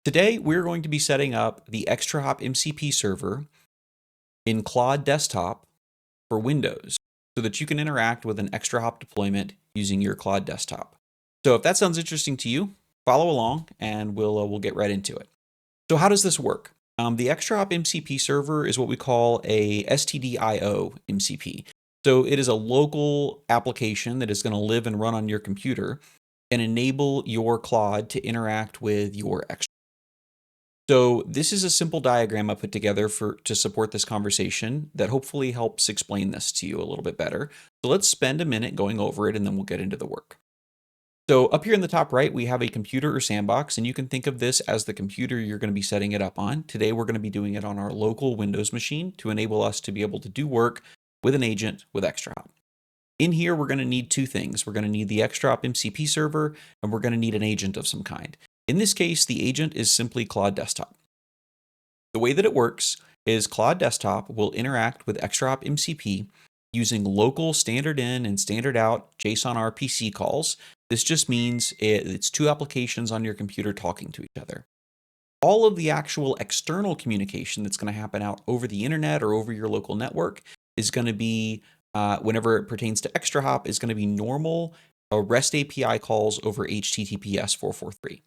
Today, we're going to be setting up the ExtraHop MCP server in Claude Desktop for Windows so that you can interact with an ExtraHop deployment using your Claude Desktop. So if that sounds interesting to you, follow along and we'll get right into it. So how does this work? The ExtraHop MCP server is what we call a STDIO MCP. So it is a local application that is going to live and run on your computer and enable your Claude to interact with your ExtraHop. So this is a simple diagram I put together to support this conversation that hopefully helps explain this to you a little bit better. So let's spend a minute going over it and then we'll get into the work. So up here in the top right, we have a computer or sandbox, and you can think of this as the computer you're going to be setting it up on. Today, we're going to be doing it on our local Windows machine to enable us to be able to do work with an agent with ExtraHop. In here, we're going to need two things. We're going to need the ExtraHop MCP server, and we're going to need an agent of some kind. In this case, the agent is simply Claude Desktop. The way that it works is Claude Desktop will interact with ExtraHop MCP using local standard in and standard out JSON RPC calls. This just means it's two applications on your computer talking to each other. All of the actual external communication that's going to happen out over the internet or over your local network is going to be, whenever it pertains to ExtraHop, is going to be normal REST API calls over HTTPS 443.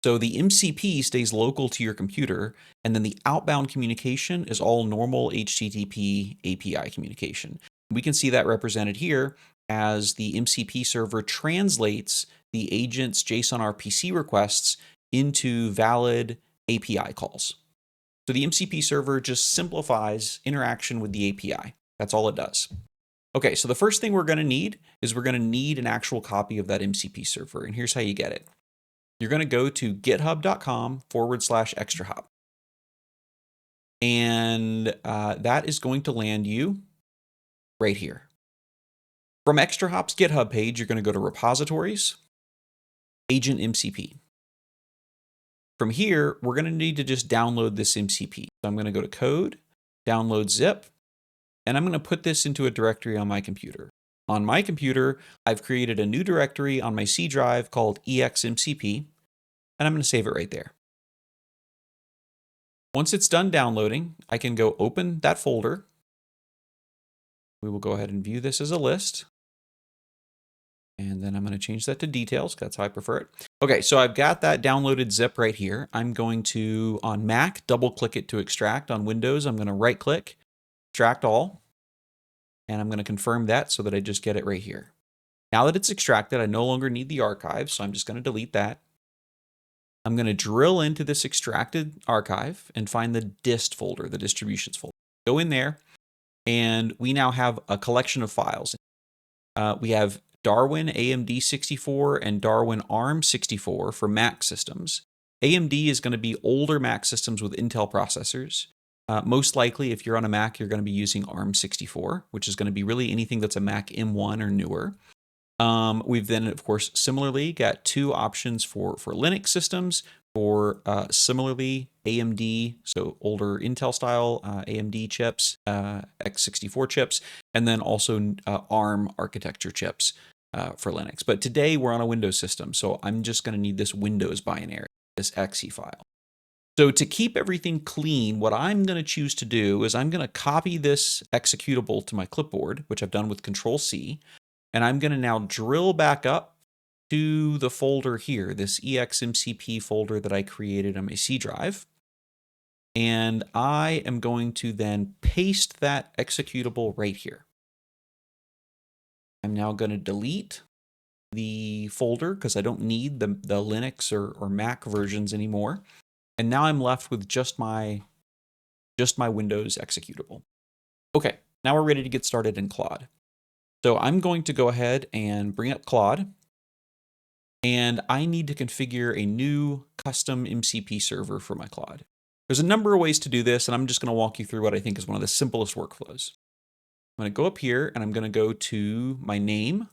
So the MCP stays local to your computer, and then the outbound communication is all normal HTTP API communication. We can see that represented here as the MCP server translates the agent's JSON RPC requests into valid API calls. So the MCP server just simplifies interaction with the API. That's all it does. Okay, so the first thing we're going to need is we're going to need an actual copy of that MCP server, and here's how you get it. You're going to go to github.com/extrahop. And that is going to land you right here. From ExtraHop's GitHub page, you're going to go to Repositories, Agent MCP. From here, we're going to need to just download this MCP. So I'm going to go to Code, Download Zip, and I'm going to put this into a directory on my computer. On my computer, I've created a new directory on my C drive called exmcp, and I'm going to save it right there. Once it's done downloading, I can go open that folder. We will go ahead and view this as a list. And then I'm going to change that to details. That's how I prefer it. Okay, so I've got that downloaded zip right here. I'm going to, on Mac, double click it to extract. On Windows, I'm going to right click, extract all. And I'm going to confirm that so that I just get it right here. Now that it's extracted, I no longer need the archive, so I'm just going to delete that. I'm going to drill into this extracted archive and find the dist folder, the distributions folder. Go in there, and we now have a collection of files. We have Darwin AMD 64 and Darwin ARM 64 for Mac systems. AMD is going to be older Mac systems with Intel processors. Most likely, if you're on a Mac, you're going to be using ARM 64, which is going to be really anything that's a Mac M1 or newer. We've then, of course, similarly got two options for Linux systems for similarly AMD, so older Intel style AMD chips, x64 chips, and then also ARM architecture chips for Linux. But today we're on a Windows system, so I'm just going to need this Windows binary, this exe file. So to keep everything clean, what I'm going to choose to do is I'm going to copy this executable to my clipboard, which I've done with Control-C. And I'm going to now drill back up to the folder here, this exmcp folder that I created on my C drive. And I am going to then paste that executable right here. I'm now going to delete the folder because I don't need the Linux or Mac versions anymore. And now I'm left with just my Windows executable. Okay, now we're ready to get started in Claude. So I'm going to go ahead and bring up Claude, and I need to configure a new custom MCP server for my Claude. There's a number of ways to do this, and I'm just going to walk you through what I think is one of the simplest workflows. I'm going to go up here, and I'm going to go to my name,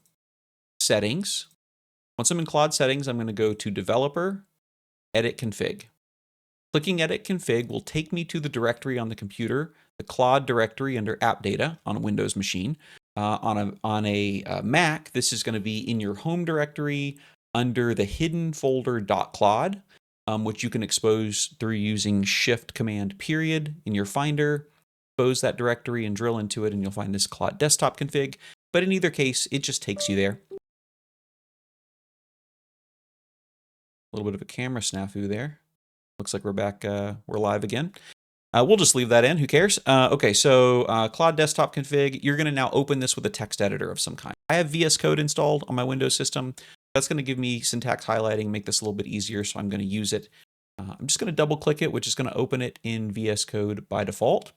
Settings. Once I'm in Claude Settings, I'm going to go to Developer, Edit Config. Clicking Edit Config will take me to the directory on the computer, the Claude directory under App Data on a Windows machine. On a Mac, this is going to be in your home directory under the hidden folder .claude. which you can expose through using Shift Command period in your Finder. Expose that directory and drill into it, and you'll find this Claude Desktop config. But in either case, it just takes you there. A little bit of a camera snafu there. Looks like we're back, we're live again. We'll just leave that in, who cares? Okay, so Claude Desktop config, you're gonna now open this with a text editor of some kind. I have VS Code installed on my Windows system. That's gonna give me syntax highlighting, make this a little bit easier, so I'm gonna use it. I'm just gonna double click it, which is gonna open it in VS Code by default.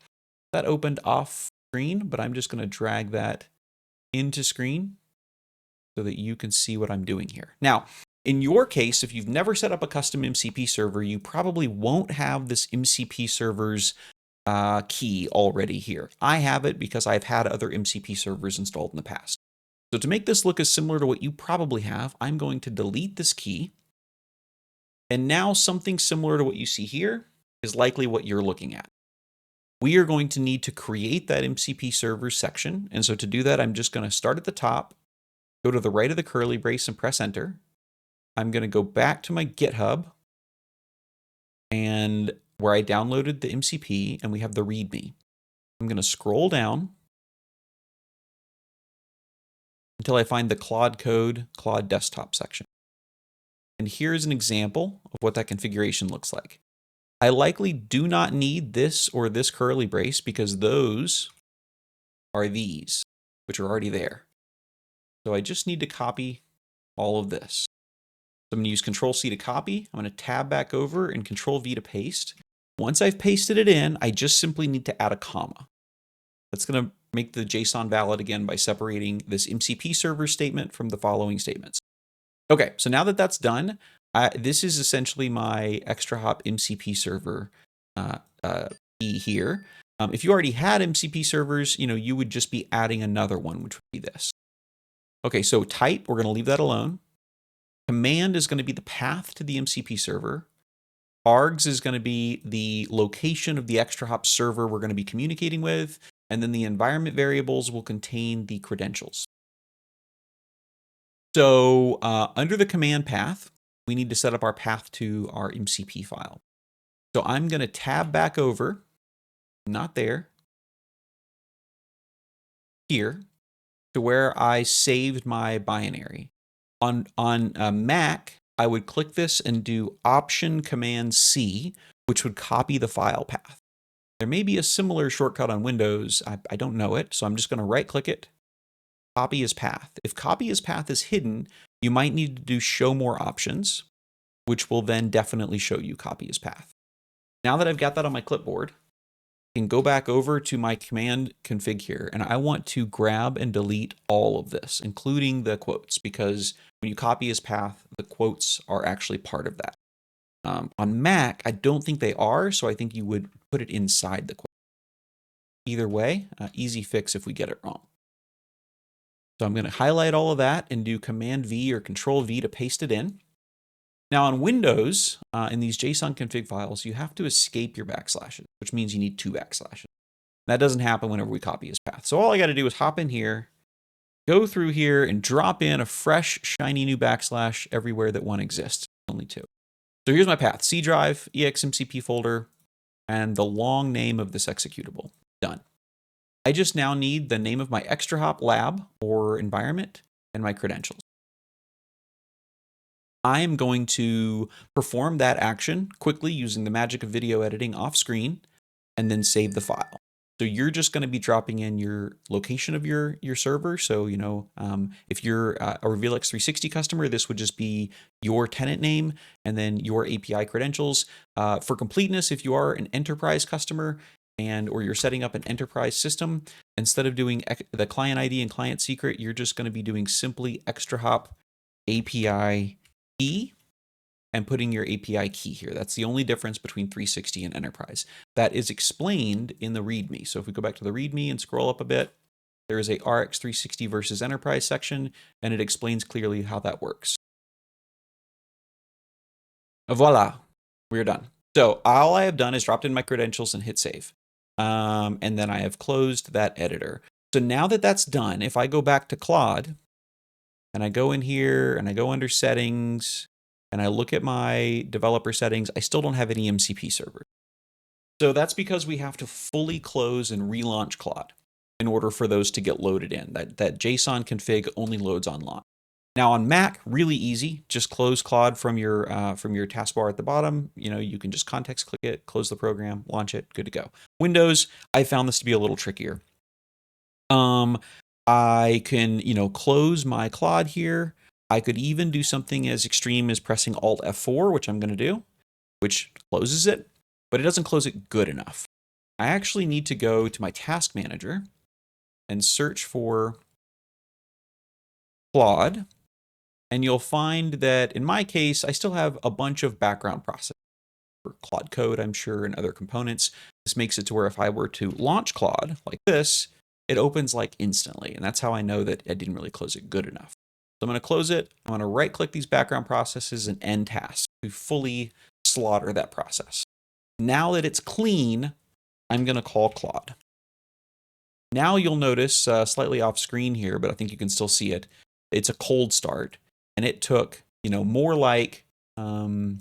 That opened off screen, but I'm just gonna drag that into screen so that you can see what I'm doing here. Now, in your case, if you've never set up a custom MCP server, you probably won't have this MCP server's key already here. I have it because I've had other MCP servers installed in the past. So to make this look as similar to what you probably have, I'm going to delete this key. And now something similar to what you see here is likely what you're looking at. We are going to need to create that MCP server section. And so to do that, I'm just going to start at the top, go to the right of the curly brace and press enter. I'm going to go back to my GitHub and where I downloaded the MCP, and we have the README. I'm going to scroll down until I find the Claude Code, Claude Desktop section. And here's an example of what that configuration looks like. I likely do not need this or this curly brace because those are these, which are already there. So I just need to copy all of this. So I'm going to use Control-C to copy. I'm going to tab back over and Control-V to paste. Once I've pasted it in, I just simply need to add a comma. That's going to make the JSON valid again by separating this MCP server statement from the following statements. Okay, so now that that's done, this is essentially my ExtraHop MCP server key here. If you already had MCP servers, you would just be adding another one, which would be this. Okay, so type, we're going to leave that alone. Command is going to be the path to the MCP server. Args is going to be the location of the ExtraHop server we're going to be communicating with. And then the environment variables will contain the credentials. So under the command path, we need to set up our path to our MCP file. So I'm going to tab back over, not there, here, to where I saved my binary. On Mac, I would click this and do Option Command C, which would copy the file path. There may be a similar shortcut on Windows. I don't know it, so I'm just going to right click it, copy as path. If copy as path is hidden, you might need to do show more options, which will then definitely show you copy as path. Now that I've got that on my clipboard, I can go back over to my command config here, and I want to grab and delete all of this, including the quotes, because when you copy as path, the quotes are actually part of that. On Mac, I don't think they are, so I think you would put it inside the quote. Either way, easy fix if we get it wrong. So I'm going to highlight all of that and do Command V or Control V to paste it in. Now on Windows, in these JSON config files, you have to escape your backslashes, which means you need 2 backslashes. That doesn't happen whenever we copy as path. So all I got to do is hop in here, go through here, and drop in a fresh, shiny new backslash everywhere that one exists. Only 2. So here's my path: C drive, exmcp folder, and the long name of this executable. Done. I just now need the name of my ExtraHop lab or environment and my credentials. I am going to perform that action quickly using the magic of video editing off screen and then save the file. So you're just going to be dropping in your location of your server. So, if you're a RevealX 360 customer, this would just be your tenant name and then your API credentials. For completeness, if you are an enterprise customer or you're setting up an enterprise system, instead of doing the client ID and client secret, you're just going to be doing simply ExtraHop API key and putting your API key here. That's the only difference between 360 and enterprise. That is explained in the README. So if we go back to the README and scroll up a bit, there is a RX 360 versus enterprise section, and it explains clearly how that works. Voila, we're done. So all I have done is dropped in my credentials and hit save. And then I have closed that editor. So now that that's done, if I go back to Claude and I go in here and I go under settings and I look at my developer settings, I still don't have any MCP servers. So that's because we have to fully close and relaunch Claude in order for those to get loaded in. That JSON config only loads on launch. Now on Mac, really easy. Just close Claude from your taskbar at the bottom. You can just context click it, close the program, launch it, good to go. Windows, I found this to be a little trickier. I can, close my Claude here. I could even do something as extreme as pressing Alt F4, which I'm going to do, which closes it, but it doesn't close it good enough. I actually need to go to my task manager and search for Claude. And you'll find that in my case, I still have a bunch of background processing for Claude Code, I'm sure, and other components. This makes it to where if I were to launch Claude like this, it opens like instantly. And that's how I know that I didn't really close it good enough. So I'm going to close it. I'm going to right click these background processes and end task to fully slaughter that process. Now that it's clean, I'm going to call Claude. Now you'll notice slightly off screen here, but I think you can still see it. It's a cold start. And it took, more like, 4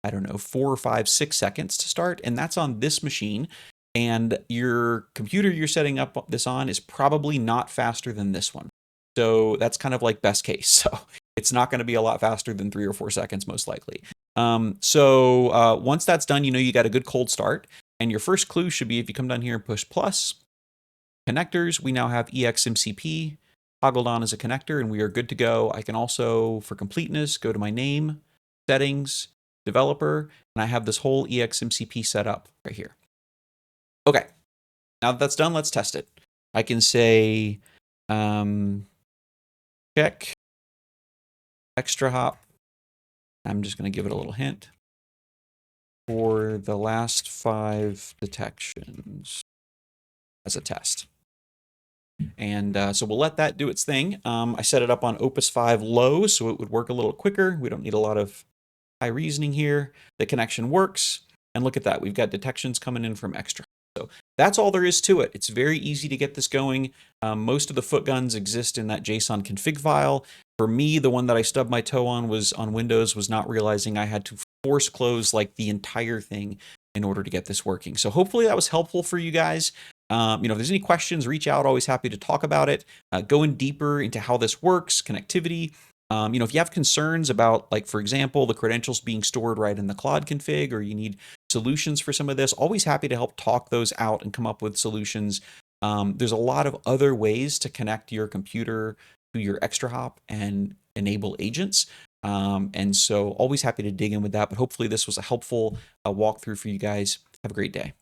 or 5, 6 seconds to start. And that's on this machine. And your computer you're setting up this on is probably not faster than this one. So that's kind of like best case. So it's not going to be a lot faster than 3 or 4 seconds, most likely. So once that's done, you got a good cold start. And your first clue should be if you come down here and push plus, connectors, we now have exmcp toggled on as a connector, and we are good to go. I can also, for completeness, go to my name, settings, developer, and I have this whole exmcp set up right here. Okay, now that that's done, let's test it. I can say check ExtraHop. I'm just going to give it a little hint for the last 5 detections as a test. And so we'll let that do its thing. I set it up on Opus 5 low, so it would work a little quicker. We don't need a lot of high reasoning here. The connection works. And look at that. We've got detections coming in from Extra. So that's all there is to it. It's very easy to get this going. Most of the footguns exist in that JSON config file. For me, the one that I stubbed my toe on was on Windows, was not realizing I had to force close like the entire thing in order to get this working. So hopefully that was helpful for you guys. If there's any questions, reach out. Always happy to talk about it. Going deeper into how this works, connectivity. If you have concerns about, like, for example, the credentials being stored right in the Claude config, or you need solutions for some of this, always happy to help talk those out and come up with solutions. There's a lot of other ways to connect your computer to your ExtraHop and enable agents. And so always happy to dig in with that. But hopefully this was a helpful walkthrough for you guys. Have a great day.